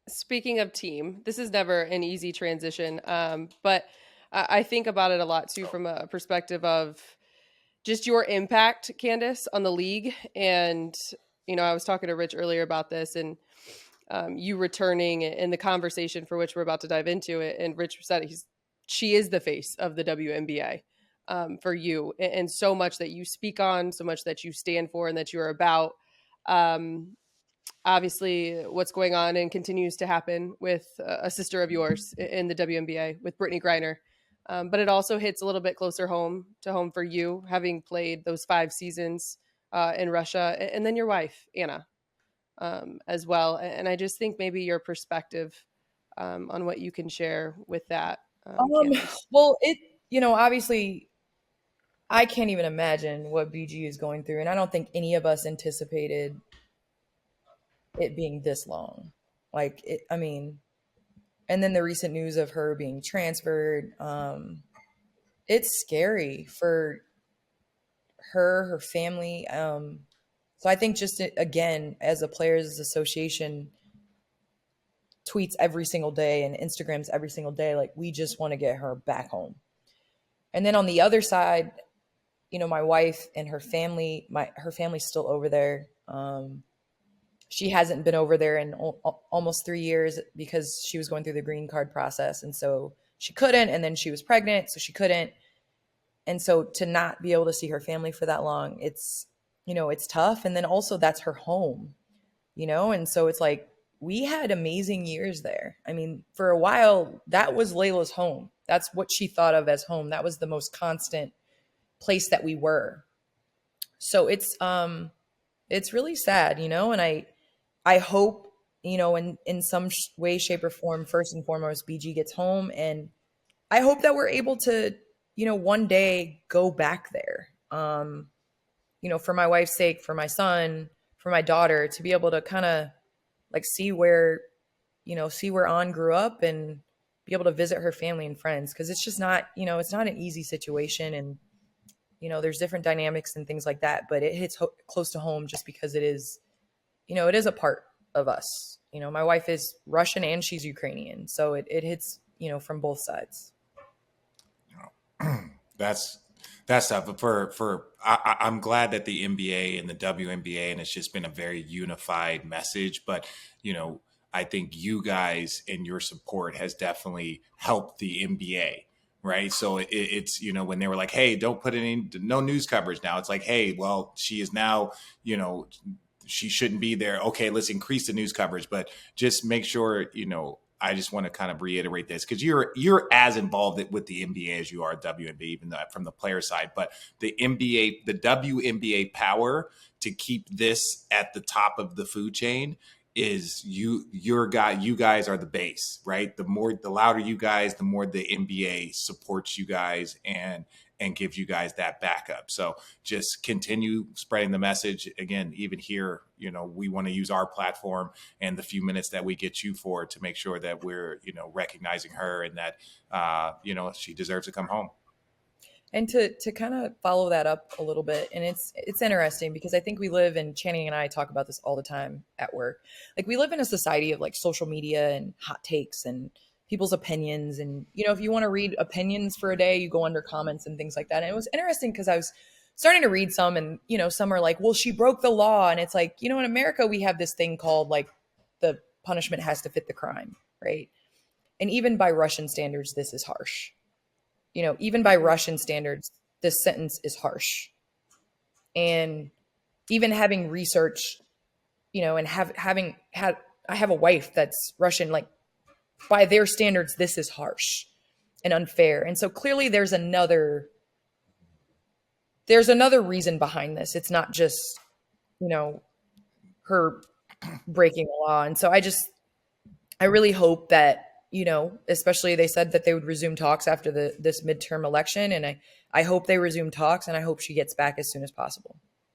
Speaking of team, this is never an easy transition, but I think about it a lot too from a perspective of just your impact, Candace, on the league. And, I was talking to Rich earlier about this and you returning in the conversation for which we're about to dive into it. And Rich said she is the face of the WNBA for you, and so much that you speak on, so much that you stand for and that you're about. Um, Obviously, what's going on and continues to happen with a sister of yours in the WNBA with Brittney Griner. But it also hits a little bit closer home for you, having played those 5 seasons in Russia, and then your wife, Anna, as well. And I just think maybe your perspective on what you can share with that, Candace. Well, obviously, I can't even imagine what BG is going through, and I don't think any of us anticipated it being this long. And then the recent news of her being transferred, it's scary for her family. So I think just again, as a players association, tweets every single day and Instagrams every single day, like we just want to get her back home. And then on the other side, my wife and her family, her family's still over there. She hasn't been over there in almost 3 years because she was going through the green card process. And so she couldn't, and then she was pregnant, so she couldn't. And so to not be able to see her family for that long, it's tough. And then also that's her home, and so it's like, we had amazing years there. I mean, for a while, that was Layla's home. That's what she thought of as home. That was the most constant place that we were. So it's really sad, and I hope, in some way, shape, or form, first and foremost, BG gets home. And I hope that we're able to, one day go back there, for my wife's sake, for my son, for my daughter, to be able to kind of like see where An grew up and be able to visit her family and friends. Cause it's just not, it's not an easy situation. And, there's different dynamics and things like that, but it hits close to home just because it is, it is a part of us. My wife is Russian and she's Ukrainian. So it hits, from both sides. That's tough. But I'm glad that the NBA and the WNBA, and it's just been a very unified message. But, I think you guys and your support has definitely helped the NBA. Right. So it's, when they were like, hey, don't put no news coverage now. It's like, hey, well, she is now, she shouldn't be there. Okay, let's increase the news coverage, but just make sure, I just want to kind of reiterate this because you're as involved with the NBA as you are WNBA, even though from the player side. But the NBA, the WNBA power to keep this at the top of the food chain is you guys are the base, right? The louder you guys, the more the NBA supports you guys and gives you guys that backup. So just continue spreading the message. Again, even here, we want to use our platform and the few minutes that we get you for to make sure that we're, recognizing her and that, she deserves to come home. And to kind of follow that up a little bit, and it's interesting because I think we live in, Channing and I talk about this all the time at work. Like we live in a society of like social media and hot takes and people's opinions. And, if you want to read opinions for a day, you go under comments and things like that. And it was interesting because I was starting to read some and, some are like, well, she broke the law. And it's like, in America, we have this thing called like the punishment has to fit the crime, right? And even by Russian standards, this is harsh. Even by Russian standards, this sentence is harsh. And even having researched, and having had, I have a wife that's Russian, like by their standards, this is harsh and unfair. And so clearly there's another reason behind this. It's not just, her breaking the law. And so I really hope that, especially they said that they would resume talks after this midterm election. And I hope they resume talks and I hope she gets back as soon as possible.